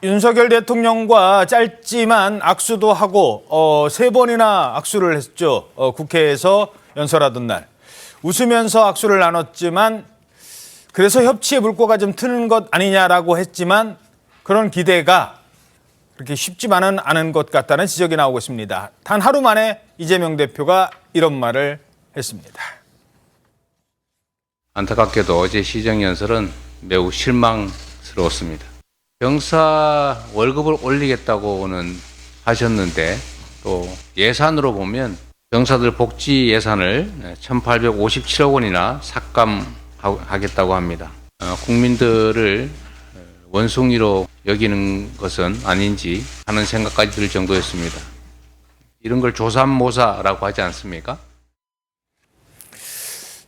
윤석열 대통령과 짧지만 악수도 하고 3번이나 악수를 했죠. 국회에서 연설하던 날. 웃으면서 악수를 나눴지만 그래서 협치의 물꼬가 좀 트는 것 아니냐라고 했지만 그런 기대가 그렇게 쉽지만은 않은 것 같다는 지적이 나오고 있습니다. 단 하루 만에 이재명 대표가 이런 말을 했습니다. 안타깝게도 어제 시정연설은 매우 실망스러웠습니다. 병사 월급을 올리겠다고는 하셨는데 또 예산으로 보면 병사들 복지 예산을 1,857억 원이나 삭감하겠다고 합니다. 국민들을 원숭이로 여기는 것은 아닌지 하는 생각까지 들 정도였습니다. 이런 걸 조삼모사라고 하지 않습니까?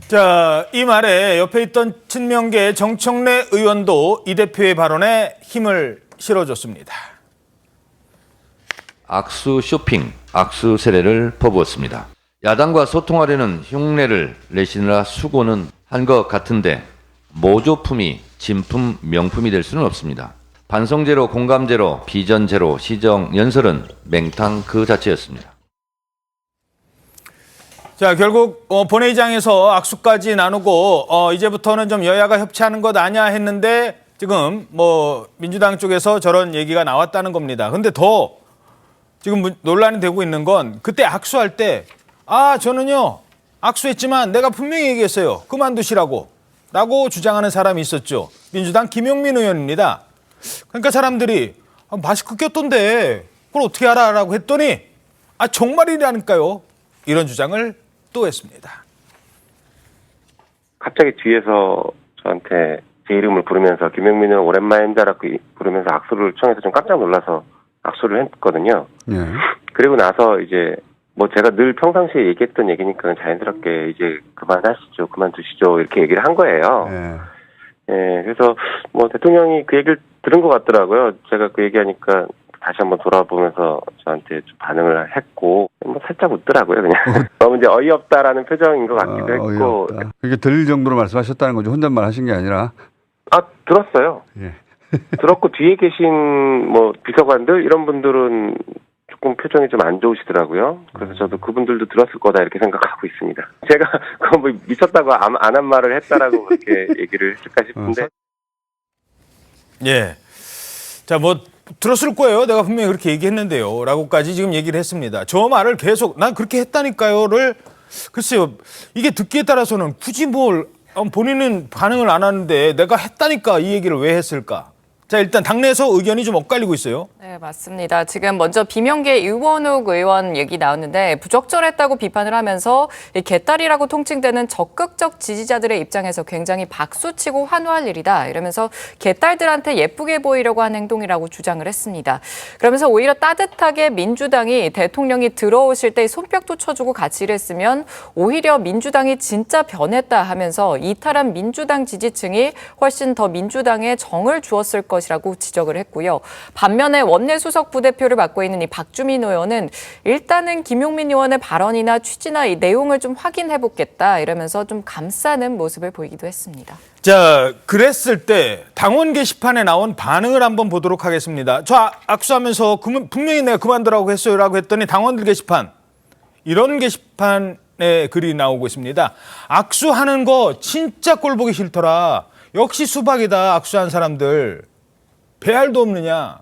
자, 이 말에 옆에 있던 친명계 정청래 의원도 이 대표의 발언에 힘을 실어줬습니다. 악수 쇼핑, 악수 세례를 퍼부었습니다. 야당과 소통하려는 흉내를 내시느라 수고는 한 것 같은데 모조품이 진품 명품이 될 수는 없습니다. 반성제로, 공감제로, 비전제로 시정 연설은 맹탕 그 자체였습니다. 자, 결국 본회의장에서 악수까지 나누고 이제부터는 좀 여야가 협치하는 것 아니야 했는데 지금 민주당 쪽에서 저런 얘기가 나왔다는 겁니다. 근데 더 지금 논란이 되고 있는 건 그때 악수할 때 저는요 악수했지만 내가 분명히 얘기했어요. 그만두시라고 라고 주장하는 사람이 있었죠. 민주당 김용민 의원입니다. 그러니까 사람들이 마스크 꼈던데 그걸 어떻게 알아? 라고 했더니 정말이라니까요. 이런 주장을 또 했습니다. 갑자기 뒤에서 저한테 제 이름을 부르면서 김용민 의원 오랜만이다라고 부르면서 악수를 청해서 좀 깜짝 놀라서 악수를 했거든요. 네. 그리고 나서 이제 제가 늘 평상시에 얘기했던 얘기니까 자연스럽게 이제 그만하시죠, 그만두시죠 이렇게 얘기를 한 거예요. 네. 예, 그래서 대통령이 그 얘기를 들은 것 같더라고요. 제가 그 얘기하니까 다시 한번 돌아보면서 저한테 좀 반응을 했고 살짝 웃더라고요. 그냥 너무 이제 어이없다라는 표정인 것 같기도 했고. 어이없다. 그게 들릴 정도로 말씀하셨다는 거죠. 혼잣말 하신 게 아니라. 들었어요. 예. 들었고 뒤에 계신 비서관들 이런 분들은 조금 표정이 좀 안 좋으시더라고요. 그래서 저도 그분들도 들었을 거다 이렇게 생각하고 있습니다. 제가 그거 미쳤다고 안 한 말을 했다라고 그렇게 얘기를 했을까 싶은데. 예. 자, 들었을 거예요. 내가 분명히 그렇게 얘기했는데요. 라고까지 지금 얘기를 했습니다. 저 말을 계속 난 그렇게 했다니까요를 글쎄요. 이게 듣기에 따라서는 굳이 본인은 반응을 안 하는데 내가 했다니까 이 얘기를 왜 했을까? 자, 일단 당내에서 의견이 좀 엇갈리고 있어요. 네, 맞습니다. 지금 먼저 비명계 유원욱 의원 얘기 나왔는데 부적절했다고 비판을 하면서 이 개딸이라고 통칭되는 적극적 지지자들의 입장에서 굉장히 박수치고 환호할 일이다. 이러면서 개딸들한테 예쁘게 보이려고 하는 행동이라고 주장을 했습니다. 그러면서 오히려 따뜻하게 민주당이 대통령이 들어오실 때 손뼉도 쳐주고 같이 일했으면 오히려 민주당이 진짜 변했다 하면서 이탈한 민주당 지지층이 훨씬 더 민주당에 정을 주었을 것이라고 지적을 했고요. 반면에 원내수석 부대표를 맡고 있는 이 박주민 의원은 일단은 김용민 의원의 발언이나 취지나 이 내용을 좀 확인해보겠다 이러면서 좀 감싸는 모습을 보이기도 했습니다. 자, 그랬을 때 당원 게시판에 나온 반응을 한번 보도록 하겠습니다. 저 악수하면서 분명히 내가 그만두라고 했어요 라고 했더니 당원들 게시판 이런 게시판에 글이 나오고 있습니다. 악수하는 거 진짜 꼴보기 싫더라. 역시 수박이다 악수한 사람들. 배알도 없느냐.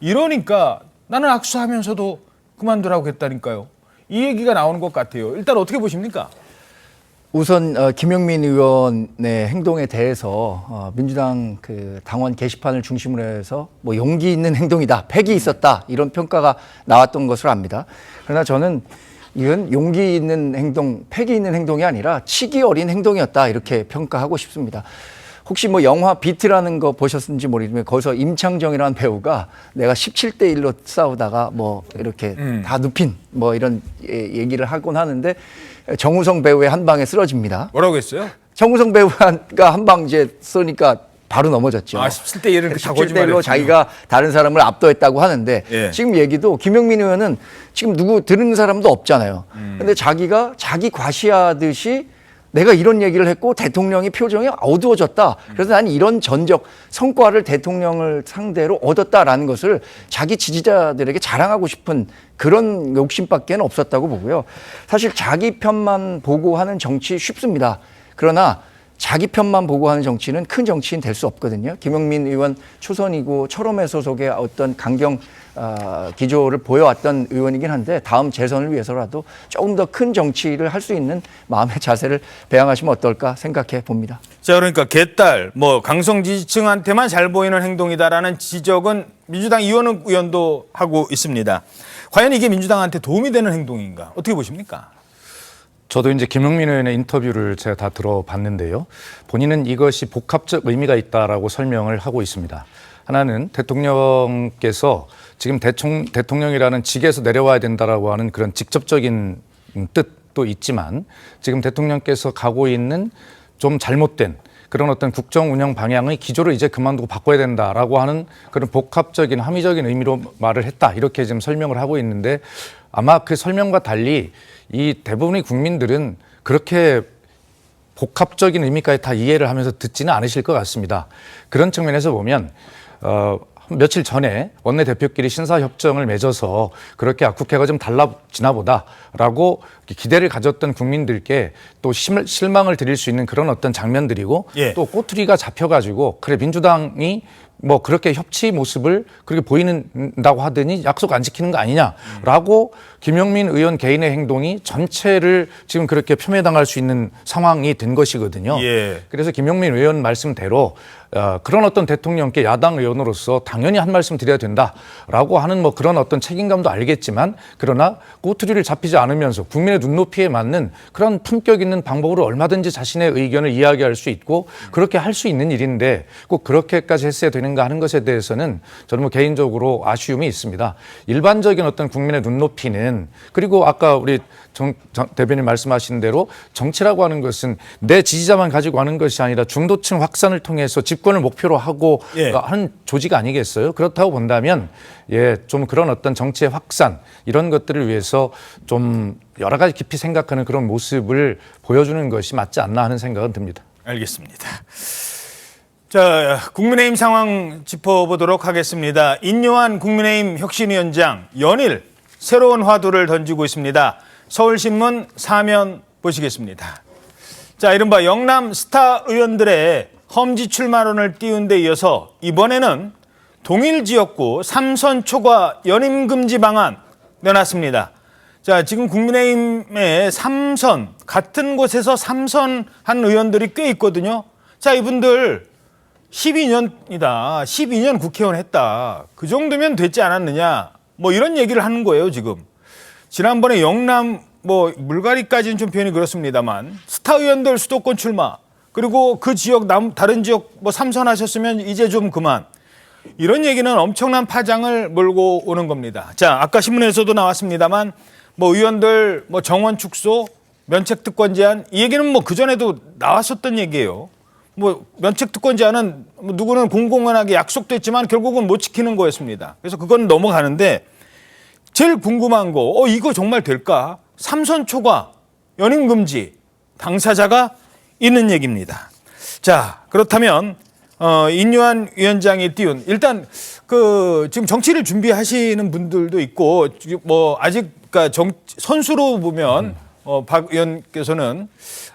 이러니까 나는 악수하면서도 그만두라고 했다니까요. 이 얘기가 나오는 것 같아요. 일단 어떻게 보십니까? 우선 김용민 의원의 행동에 대해서 민주당 그 당원 게시판을 중심으로 해서 용기 있는 행동이다, 패기 있었다 이런 평가가 나왔던 것으로 압니다. 그러나 저는 이건 용기 있는 행동, 패기 있는 행동이 아니라 치기 어린 행동이었다 이렇게 평가하고 싶습니다. 혹시 영화 비트라는 거 보셨는지 모르겠지만 거기서 임창정이라는 배우가 내가 17대 1로 싸우다가 이렇게 다 눕힌 이런 얘기를 하곤 하는데 정우성 배우의 한 방에 쓰러집니다. 뭐라고 했어요? 정우성 배우가 한 방 쏘니까 바로 넘어졌죠. 17대 1은 17대 1로 자기가 다른 사람을 압도했다고 하는데 지금 얘기도 김용민 의원은 지금 누구 들은 사람도 없잖아요. 근데 자기가 자기 과시하듯이 내가 이런 얘기를 했고 대통령이 표정이 어두워졌다. 그래서 난 이런 전적 성과를 대통령을 상대로 얻었다라는 것을 자기 지지자들에게 자랑하고 싶은 그런 욕심밖에 없었다고 보고요. 사실 자기 편만 보고 하는 정치 쉽습니다. 그러나 자기 편만 보고 하는 정치는 큰 정치인 될 수 없거든요. 김용민 의원 초선이고 철험회 소속의 어떤 강경 기조를 보여왔던 의원이긴 한데 다음 재선을 위해서라도 조금 더 큰 정치를 할 수 있는 마음의 자세를 배양하시면 어떨까 생각해 봅니다. 자, 그러니까 개딸, 뭐 강성 지지층한테만 잘 보이는 행동이다라는 지적은 민주당 이원욱 의원도 하고 있습니다. 과연 이게 민주당한테 도움이 되는 행동인가? 어떻게 보십니까? 저도 이제 김용민 의원의 인터뷰를 제가 다 들어봤는데요. 본인은 이것이 복합적 의미가 있다라고 설명을 하고 있습니다. 하나는 대통령께서 지금 대통령이라는 직에서 내려와야 된다라고 하는 그런 직접적인 뜻도 있지만 지금 대통령께서 가고 있는 좀 잘못된 그런 어떤 국정 운영 방향의 기조를 이제 그만두고 바꿔야 된다라고 하는 그런 복합적인 함의적인 의미로 말을 했다. 이렇게 지금 설명을 하고 있는데 아마 그 설명과 달리 이 대부분의 국민들은 그렇게 복합적인 의미까지 다 이해를 하면서 듣지는 않으실 것 같습니다. 그런 측면에서 보면 며칠 전에 원내대표끼리 신사협정을 맺어서 그렇게 국회가 좀 달라지나 보다라고 기대를 가졌던 국민들께 또 실망을 드릴 수 있는 그런 어떤 장면들이고 예. 또 꼬투리가 잡혀가지고 그래 민주당이 뭐 그렇게 협치 모습을 그렇게 보이는다고 하더니 약속 안 지키는 거 아니냐라고 김용민 의원 개인의 행동이 전체를 지금 그렇게 폄훼당할 수 있는 상황이 된 것이거든요. 예. 그래서 김용민 의원 말씀대로 그런 어떤 대통령께 야당 의원으로서 당연히 한 말씀 드려야 된다라고 하는 뭐 그런 어떤 책임감도 알겠지만 그러나 꼬투리를 잡히지 않으면서 국민의 눈높이에 맞는 그런 품격 있는 방법으로 얼마든지 자신의 의견을 이야기할 수 있고 그렇게 할 수 있는 일인데 꼭 그렇게까지 했어야 되는가 하는 것에 대해서는 저는 뭐 개인적으로 아쉬움이 있습니다. 일반적인 어떤 국민의 눈높이는 그리고 아까 우리 정 대변인 말씀하신 대로 정치라고 하는 것은 내 지지자만 가지고 하는 것이 아니라 중도층 확산을 통해서 집권을 목표로 하고 예. 하는 조직 아니겠어요? 그렇다고 본다면 좀 그런 어떤 정치의 확산 이런 것들을 위해서 좀 여러 가지 깊이 생각하는 그런 모습을 보여주는 것이 맞지 않나 하는 생각은 듭니다. 알겠습니다. 자, 국민의힘 상황 짚어보도록 하겠습니다. 인요한 국민의힘 혁신위원장 연일 새로운 화두를 던지고 있습니다. 서울신문 사면 보시겠습니다. 자, 이른바 영남 스타 의원들의 험지 출마론을 띄운 데 이어서 이번에는 동일 지역구 3선 초과 연임 금지 방안 내놨습니다. 자, 지금 국민의힘의 3선, 같은 곳에서 3선 한 의원들이 꽤 있거든요. 자, 이분들 12년이다. 12년 국회의원 했다. 그 정도면 됐지 않았느냐. 뭐 이런 얘기를 하는 거예요, 지금. 지난번에 영남 뭐 물갈이까지는 좀 표현이 그렇습니다만 스타 의원들 수도권 출마 그리고 그 지역 다른 지역 뭐 3선 하셨으면 이제 좀 그만. 이런 얘기는 엄청난 파장을 몰고 오는 겁니다. 자, 아까 신문에서도 나왔습니다만 뭐 의원들 뭐 정원 축소, 면책 특권 제한 이 얘기는 뭐 그전에도 나왔었던 얘기예요. 뭐 면책 특권 제한은 뭐 누구는 공공연하게 약속됐지만 결국은 못 지키는 거였습니다. 그래서 그건 넘어가는데 제일 궁금한 거 이거 정말 될까? 3선 초과 연임 금지 당사자가 있는 얘기입니다. 자, 그렇다면 인요한 위원장이 띄운 일단 그 지금 정치를 준비하시는 분들도 있고 뭐 아직 그러니까 선수로 보면 박 의원께서는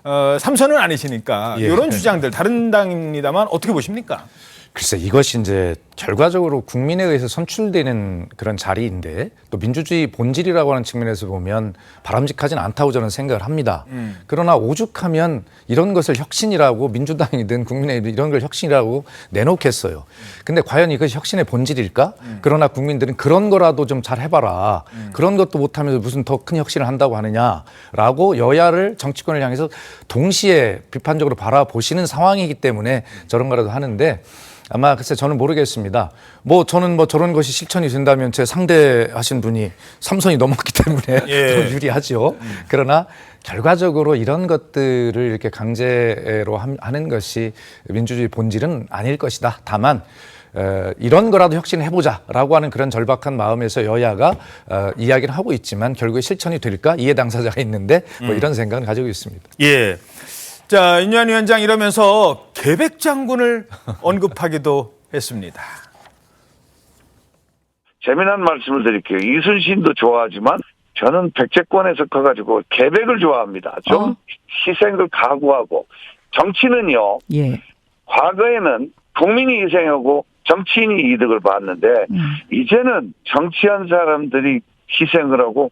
3선은 아니시니까 예. 이런 주장들 다른 당입니다만 어떻게 보십니까? 글쎄 이것이 이제 결과적으로 국민에 의해서 선출되는 그런 자리인데 또 민주주의 본질이라고 하는 측면에서 보면 바람직하진 않다고 저는 생각을 합니다. 그러나 오죽하면 이런 것을 혁신이라고 민주당이든 국민의힘이든 이런 걸 혁신이라고 내놓겠어요. 근데 과연 이것이 혁신의 본질일까? 그러나 국민들은 그런 거라도 좀 잘 해봐라. 그런 것도 못하면서 무슨 더 큰 혁신을 한다고 하느냐라고 여야를 정치권을 향해서 동시에 비판적으로 바라보시는 상황이기 때문에 저런 거라도 하는데 아마 글쎄 저는 모르겠습니다. 저는 저런 것이 실천이 된다면 제 상대하신 분이 3선이 넘었기 때문에 예. 더 유리하죠. 그러나 결과적으로 이런 것들을 이렇게 강제로 하는 것이 민주주의 본질은 아닐 것이다. 다만 이런 거라도 혁신해보자라고 하는 그런 절박한 마음에서 여야가 이야기를 하고 있지만 결국에 실천이 될까? 이해 당사자가 있는데 이런 생각을 가지고 있습니다. 예. 자, 인유한 위원장 이러면서 계백 장군을 언급하기도 했습니다. 재미난 말씀을 드릴게요. 이순신도 좋아하지만 저는 백제권에서 커가지고 계백을 좋아합니다. 좀 희생을 각오하고 정치는요. 예. 과거에는 국민이 희생하고 정치인이 이득을 봤는데 이제는 정치한 사람들이 희생을 하고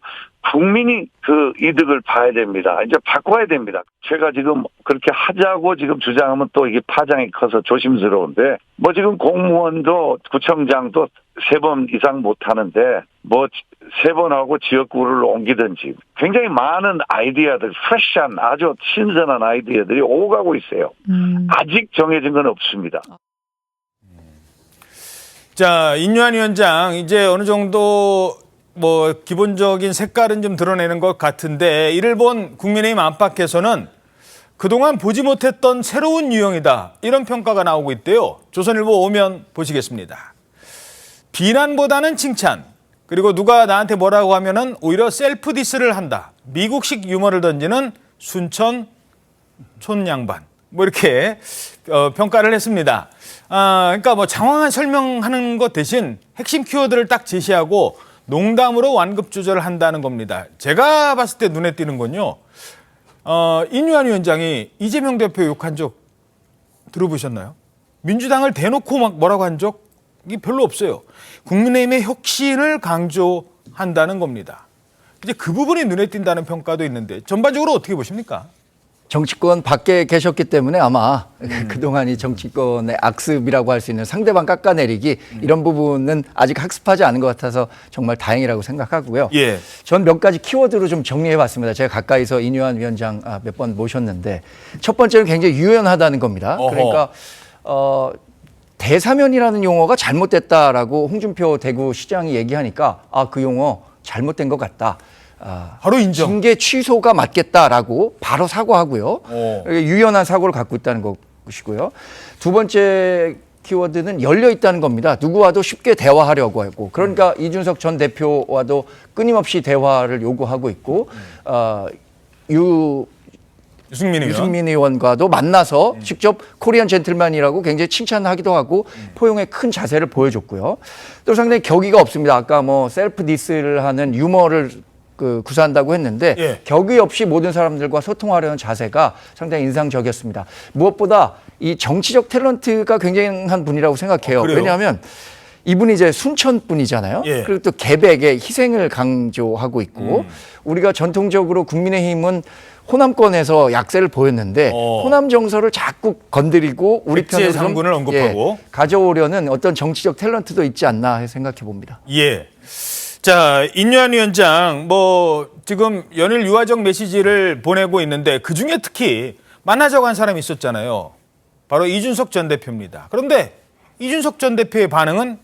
국민이 그 이득을 봐야 됩니다. 이제 바꿔야 됩니다. 제가 지금 그렇게 하자고 지금 주장하면 또 이게 파장이 커서 조심스러운데 뭐 지금 공무원도 구청장도 3번 이상 못 하는데 뭐 3번 하고 지역구를 옮기든지 굉장히 많은 아이디어들, 프레시한 아주 신선한 아이디어들이 오가고 있어요. 아직 정해진 건 없습니다. 자, 인유한 위원장 이제 어느 정도 뭐 기본적인 색깔은 좀 드러내는 것 같은데 이를 본 국민의힘 안팎에서는 그동안 보지 못했던 새로운 유형이다. 이런 평가가 나오고 있대요. 조선일보 오면 보시겠습니다. 비난보다는 칭찬. 그리고 누가 나한테 뭐라고 하면은 오히려 셀프 디스를 한다. 미국식 유머를 던지는 순천 촌양반. 뭐 이렇게 평가를 했습니다. 그러니까 뭐 장황한 설명하는 것 대신 핵심 키워드를 딱 제시하고 농담으로 완급 조절을 한다는 겁니다. 제가 봤을 때 눈에 띄는 건요. 인유한 위원장이 이재명 대표 욕한 적 들어보셨나요? 민주당을 대놓고 막 뭐라고 한 적이 별로 없어요. 국민의힘의 혁신을 강조한다는 겁니다. 이제 그 부분이 눈에 띈다는 평가도 있는데 전반적으로 어떻게 보십니까? 정치권 밖에 계셨기 때문에 아마 그동안 이 정치권의 악습이라고 할 수 있는 상대방 깎아내리기 이런 부분은 아직 학습하지 않은 것 같아서 정말 다행이라고 생각하고요. 예. 전 몇 가지 키워드로 좀 정리해봤습니다. 제가 가까이서 인유한 위원장 몇 번 모셨는데 첫 번째는 굉장히 유연하다는 겁니다. 어허. 그러니까 대사면이라는 용어가 잘못됐다라고 홍준표 대구시장이 얘기하니까 그 용어 잘못된 것 같다. 바로 인정. 징계 취소가 맞겠다라고 바로 사과하고요. 유연한 사고를 갖고 있다는 것이고요. 두 번째 키워드는 열려 있다는 겁니다. 누구와도 쉽게 대화하려고 하고 그러니까 이준석 전 대표와도 끊임없이 대화를 요구하고 있고 유승민 의원과도 만나서 직접 코리안 젠틀맨이라고 굉장히 칭찬하기도 하고 포용의 큰 자세를 보여줬고요. 또 상당히 격의가 없습니다. 아까 뭐 셀프 디스를 하는 유머를 구사한다고 했는데 예. 격의 없이 모든 사람들과 소통하려는 자세가 상당히 인상적이었습니다. 무엇보다 이 정치적 탤런트가 굉장한 분이라고 생각해요. 그래요? 왜냐하면 이분이 이제 순천 분이잖아요. 예. 그리고 또 계백의 희생을 강조하고 있고 우리가 전통적으로 국민의힘은 호남권에서 약세를 보였는데 호남 정서를 자꾸 건드리고 우리 백제 편으로 좀, 장군을 언급하고. 가져오려는 어떤 정치적 탤런트도 있지 않나 생각해 봅니다. 예. 자, 인유한 위원장 뭐 지금 연일 유화적 메시지를 보내고 있는데 그중에 특히 만나자고 한 사람이 있었잖아요. 바로 이준석 전 대표입니다. 그런데 이준석 전 대표의 반응은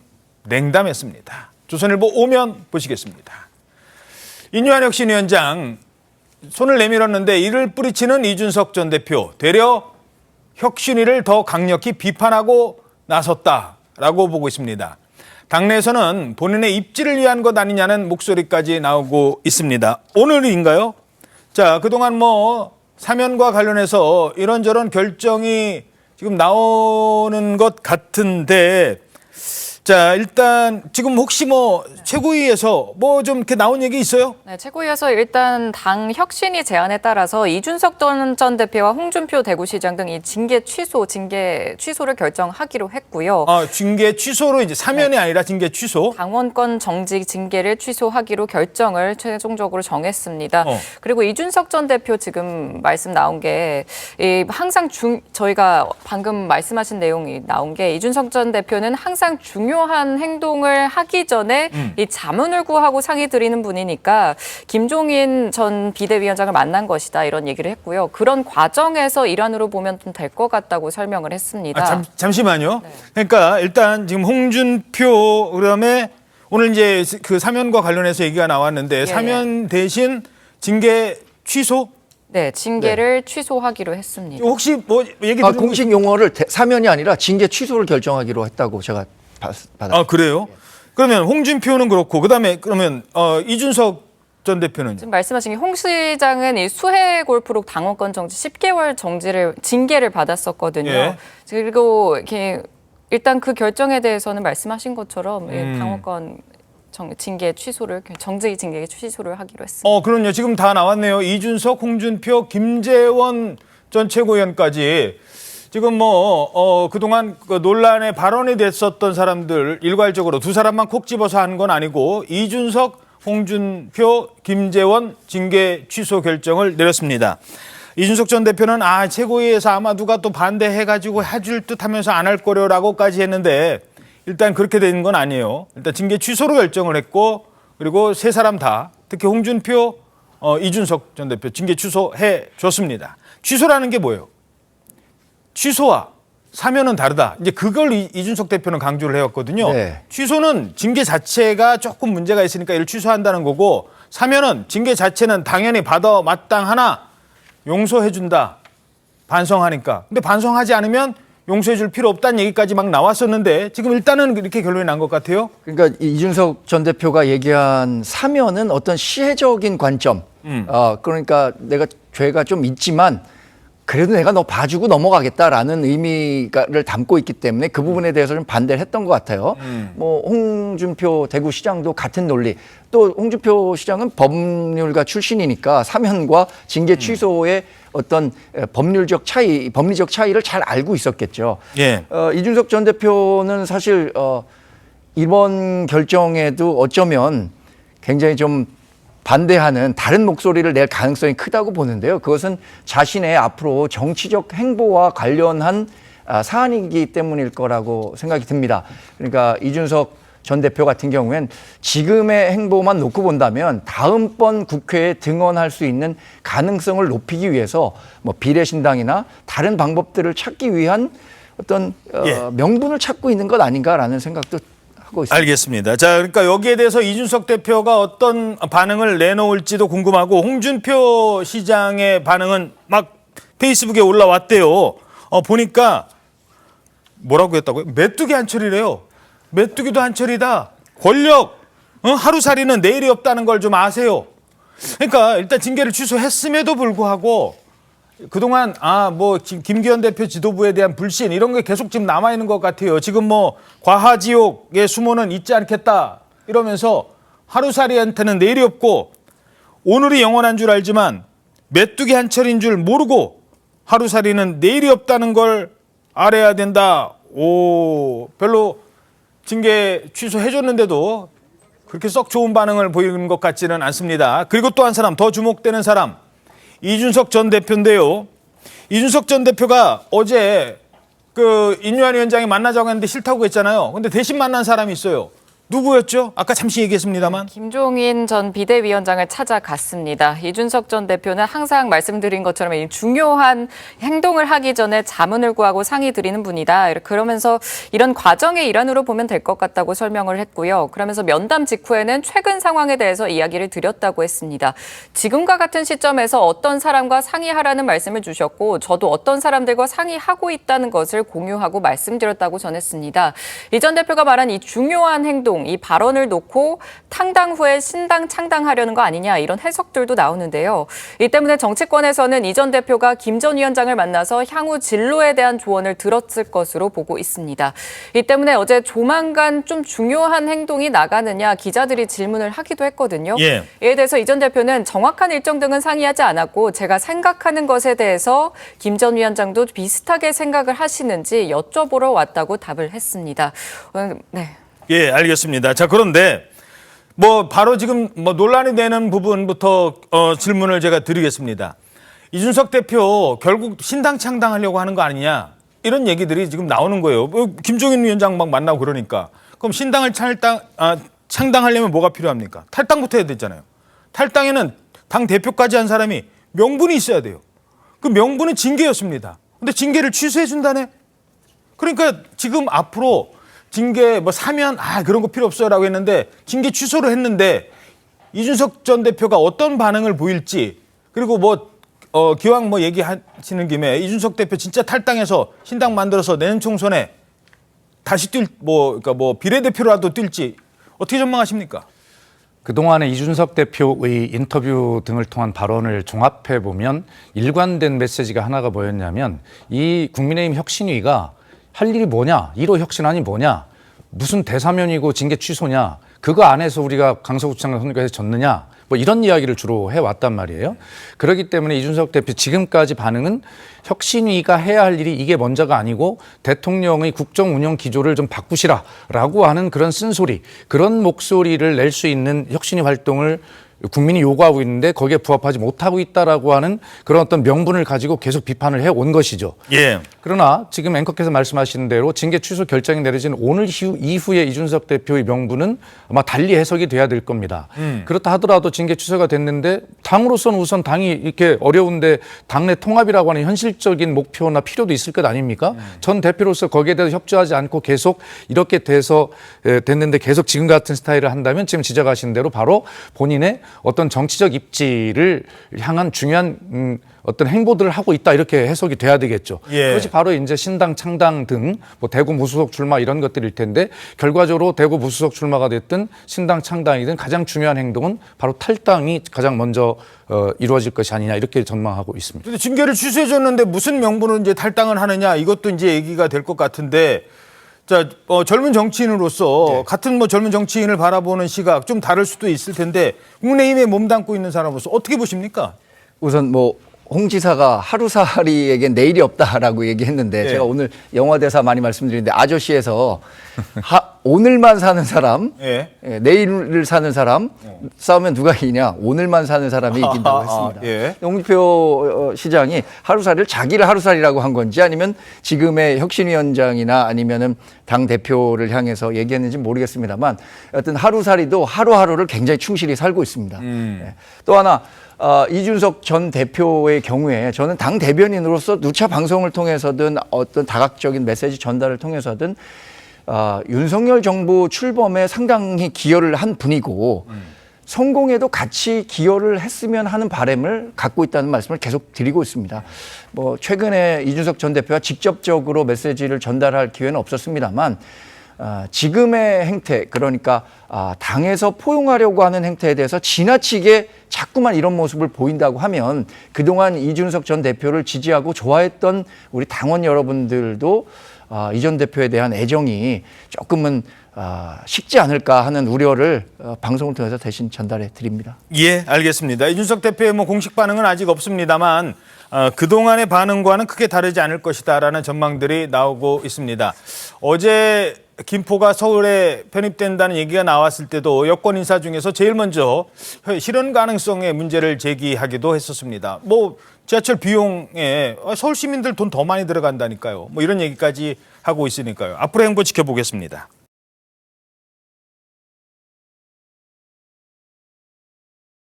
냉담했습니다. 조선일보 오면 보시겠습니다. 인유한 혁신위원장 손을 내밀었는데 이를 뿌리치는 이준석 전 대표 되려 혁신위를 더 강력히 비판하고 나섰다라고 보고 있습니다. 당내에서는 본인의 입지를 위한 것 아니냐는 목소리까지 나오고 있습니다. 오늘인가요? 자, 그동안 뭐 사면과 관련해서 이런저런 결정이 지금 나오는 것 같은데 자, 일단 지금 혹시 뭐 최고위에서 뭐 좀 이렇게 나온 얘기 있어요? 네, 최고위에서 일단 당 혁신위 제안에 따라서 이준석 전 대표와 홍준표 대구시장 등 이 징계 취소를 결정하기로 했고요. 징계 취소로 이제 사면이 아니라 징계 취소. 당원권 정지 징계를 취소하기로 결정을 최종적으로 정했습니다. 그리고 이준석 전 대표 지금 말씀 나온 게 항상 저희가 방금 말씀하신 내용이 나온 게 이준석 전 대표는 항상 중요한 행동을 하기 전에 이 자문을 구하고 상의 드리는 분이니까 김종인 전 비대위원장을 만난 것이다 이런 얘기를 했고요. 그런 과정에서 일환으로 보면 좀 될 것 같다고 설명을 했습니다. 잠시만요. 네. 그러니까 일단 지금 홍준표 그다음에 오늘 이제 그 사면과 관련해서 얘기가 나왔는데 예. 사면 대신 징계 취소? 네, 징계를 취소하기로 했습니다. 혹시 뭐 얘기 들은 공식 용어를 사면이 아니라 징계 취소를 결정하기로 했다고 제가 받았습니다. 그래요? 그러면 홍준표는 그렇고 그다음에 그러면 이준석 전 대표는. 지금 말씀하신 게 홍 시장은 이 수해 골프로 당원권 정지 10개월 징계를 받았었거든요. 예. 그리고 이렇게 일단 그 결정에 대해서는 말씀하신 것처럼 당원권 징계 취소를 정지 징계 취소를 하기로 했습니다. 그럼요. 지금 다 나왔네요. 이준석, 홍준표, 김재원 전 최고위원까지 지금 그동안 그 논란에 발언이 됐었던 사람들 일괄적으로 두 사람만 콕 집어서 한 건 아니고 이준석, 홍준표, 김재원 징계 취소 결정을 내렸습니다. 이준석 전 대표는 최고위에서 아마 누가 또 반대해가지고 해줄 듯 하면서 안 할 거려라고까지 했는데 일단 그렇게 된 건 아니에요. 일단 징계 취소로 결정을 했고 그리고 세 사람 다 특히 홍준표, 이준석 전 대표 징계 취소해 줬습니다. 취소라는 게 뭐예요? 취소와 사면은 다르다. 이제 그걸 이준석 대표는 강조를 해왔거든요. 네. 취소는 징계 자체가 조금 문제가 있으니까 이를 취소한다는 거고 사면은 징계 자체는 당연히 받아 마땅하나 용서해준다. 반성하니까. 근데 반성하지 않으면 용서해줄 필요 없다는 얘기까지 막 나왔었는데 지금 일단은 이렇게 결론이 난 것 같아요. 그러니까 이준석 전 대표가 얘기한 사면은 어떤 시혜적인 관점. 그러니까 내가 죄가 좀 있지만 그래도 내가 너 봐주고 넘어가겠다라는 의미를 담고 있기 때문에 그 부분에 대해서 좀 반대를 했던 것 같아요. 홍준표 대구시장도 같은 논리. 또 홍준표 시장은 법률가 출신이니까 사면과 징계 취소의 어떤 법리적 차이를 잘 알고 있었겠죠. 예. 이준석 전 대표는 사실 이번 결정에도 어쩌면 굉장히 좀 반대하는 다른 목소리를 낼 가능성이 크다고 보는데요. 그것은 자신의 앞으로 정치적 행보와 관련한 사안이기 때문일 거라고 생각이 듭니다. 그러니까 이준석 전 대표 같은 경우엔 지금의 행보만 놓고 본다면 다음번 국회에 등원할 수 있는 가능성을 높이기 위해서 비례신당이나 다른 방법들을 찾기 위한 어떤 명분을 찾고 있는 것 아닌가라는 생각도 하고 있습니다. 알겠습니다. 자, 그러니까 여기에 대해서 이준석 대표가 어떤 반응을 내놓을지도 궁금하고 홍준표 시장의 반응은 막 페이스북에 올라왔대요. 보니까 뭐라고 했다고요? 메뚜기 한철이래요. 메뚜기도 한철이다. 권력, 하루살이는 내일이 없다는 걸 좀 아세요. 그러니까 일단 징계를 취소했음에도 불구하고 그동안 김기현 대표 지도부에 대한 불신 이런 게 계속 지금 남아 있는 것 같아요. 지금 과하지옥의 수모는 잊지 않겠다 이러면서 하루살이한테는 내일이 없고 오늘이 영원한 줄 알지만 메뚜기 한철인 줄 모르고 하루살이는 내일이 없다는 걸 알아야 된다. 별로 징계 취소해줬는데도 그렇게 썩 좋은 반응을 보이는 것 같지는 않습니다. 그리고 또 한 사람 더 주목되는 사람 이준석 전 대표인데요. 이준석 전 대표가 어제 인유한 위원장이 만나자고 했는데 싫다고 했잖아요. 근데 대신 만난 사람이 있어요. 누구였죠? 아까 잠시 얘기했습니다만. 김종인 전 비대위원장을 찾아갔습니다. 이준석 전 대표는 항상 말씀드린 것처럼 이 중요한 행동을 하기 전에 자문을 구하고 상의 드리는 분이다. 그러면서 이런 과정의 일환으로 보면 될 것 같다고 설명을 했고요. 그러면서 면담 직후에는 최근 상황에 대해서 이야기를 드렸다고 했습니다. 지금과 같은 시점에서 어떤 사람과 상의하라는 말씀을 주셨고 저도 어떤 사람들과 상의하고 있다는 것을 공유하고 말씀드렸다고 전했습니다. 이 전 대표가 말한 이 중요한 행동 이 발언을 놓고 탕당 후에 신당 창당하려는 거 아니냐 이런 해석들도 나오는데요. 이 때문에 정치권에서는 이 전 대표가 김 전 위원장을 만나서 향후 진로에 대한 조언을 들었을 것으로 보고 있습니다. 이 때문에 어제 조만간 좀 중요한 행동이 나가느냐 기자들이 질문을 하기도 했거든요. 예. 이에 대해서 이 전 대표는 정확한 일정 등은 상의하지 않았고 제가 생각하는 것에 대해서 김 전 위원장도 비슷하게 생각을 하시는지 여쭤보러 왔다고 답을 했습니다. 네. 예, 알겠습니다. 자, 그런데 바로 지금 논란이 되는 부분부터 질문을 제가 드리겠습니다. 이준석 대표 결국 신당 창당하려고 하는 거 아니냐 이런 얘기들이 지금 나오는 거예요. 김종인 위원장 막 만나고 그러니까 그럼 신당을 창당하려면 뭐가 필요합니까? 탈당부터 해야 되잖아요. 탈당에는 당 대표까지 한 사람이 명분이 있어야 돼요. 그 명분은 징계였습니다. 근데 징계를 취소해 준다네. 그러니까 지금 앞으로 징계 사면 그런 거 필요 없어요라고 했는데 징계 취소를 했는데 이준석 전 대표가 어떤 반응을 보일지 그리고 기왕 얘기하시는 김에 이준석 대표 진짜 탈당해서 신당 만들어서 내년 총선에 다시 비례대표라도 뛸지 어떻게 전망하십니까? 그동안의 이준석 대표의 인터뷰 등을 통한 발언을 종합해 보면 일관된 메시지가 하나가 뭐였냐면 이 국민의힘 혁신위가 할 일이 뭐냐, 1호 혁신안이 뭐냐, 무슨 대사면이고 징계 취소냐, 그거 안에서 우리가 강서구청장 선거에서 졌느냐, 뭐 이런 이야기를 주로 해왔단 말이에요. 그렇기 때문에 이준석 대표 지금까지 반응은 혁신위가 해야 할 일이 이게 먼저가 아니고 대통령의 국정 운영 기조를 좀 바꾸시라라고 하는 그런 쓴소리, 그런 목소리를 낼 수 있는 혁신위 활동을 국민이 요구하고 있는데 거기에 부합하지 못하고 있다라고 하는 그런 어떤 명분을 가지고 계속 비판을 해온 것이죠. 예. 그러나 지금 앵커께서 말씀하신 대로 징계 취소 결정이 내려진 오늘 이후에 이준석 대표의 명분은 아마 달리 해석이 돼야 될 겁니다. 그렇다 하더라도 징계 취소가 됐는데 당으로서는 우선 당이 이렇게 어려운데 당내 통합이라고 하는 현실적인 목표나 필요도 있을 것 아닙니까? 전 대표로서 거기에 대해서 협조하지 않고 계속 이렇게 돼서 됐는데 계속 지금 같은 스타일을 한다면 지금 지적하신 대로 바로 본인의 어떤 정치적 입지를 향한 중요한 어떤 행보들을 하고 있다 이렇게 해석이 돼야 되겠죠. 예. 그것이 바로 이제 신당 창당 등 뭐 대구 무소속 출마 이런 것들일 텐데 결과적으로 대구 무소속 출마가 됐든 신당 창당이든 가장 중요한 행동은 바로 탈당이 가장 먼저 이루어질 것이 아니냐 이렇게 전망하고 있습니다. 근데 징계를 취소해줬는데 무슨 명분으로 이제 탈당을 하느냐 이것도 이제 얘기가 될 것 같은데 자, 젊은 정치인으로서 같은 뭐 젊은 정치인을 바라보는 시각 좀 다를 수도 있을 텐데 국민의힘에 몸담고 있는 사람으로서 어떻게 보십니까? 우선 뭐 홍 지사가 하루살이에겐 내일이 없다라고 얘기했는데 제가 오늘 영화 대사 많이 말씀드리는데 아저씨에서 오늘만 사는 사람, 내일을 사는 사람 싸우면 누가 이기냐? 오늘만 사는 사람이 이긴다고 했습니다. 홍준표 시장이 하루살이를 자기를 하루살이라고 한 건지 아니면 지금의 혁신위원장이나 아니면은 당 대표를 향해서 얘기했는지 모르겠습니다만 여튼 하루살이도 하루하루를 굉장히 충실히 살고 있습니다. 또 하나 이준석 전 대표의 경우에 저는 당 대변인으로서 누차 방송을 통해서든 어떤 다각적인 메시지 전달을 통해서든 윤석열 정부 출범에 상당히 기여를 한 분이고 성공에도 같이 기여를 했으면 하는 바람을 갖고 있다는 말씀을 계속 드리고 있습니다. 뭐 최근에 이준석 전 대표가 직접적으로 메시지를 전달할 기회는 없었습니다만 지금의 행태, 그러니까 당에서 포용하려고 하는 행태에 대해서 지나치게 자꾸만 이런 모습을 보인다고 하면 그동안 이준석 전 대표를 지지하고 좋아했던 우리 당원 여러분들도 이 전 대표에 대한 애정이 조금은 식지 않을까 하는 우려를 방송을 통해서 대신 전달해 드립니다. 예, 알겠습니다. 이준석 대표의 뭐 공식 반응은 아직 없습니다만 그동안의 반응과는 크게 다르지 않을 것이다라는 전망들이 나오고 있습니다. 어제 김포가 서울에 편입된다는 얘기가 나왔을 때도 여권 인사 중에서 제일 먼저 실현 가능성의 문제를 제기하기도 했었습니다. 뭐 지하철 비용에 서울 시민들 돈 더 많이 들어간다니까요. 뭐 이런 얘기까지 하고 있으니까요. 앞으로 행보 지켜보겠습니다.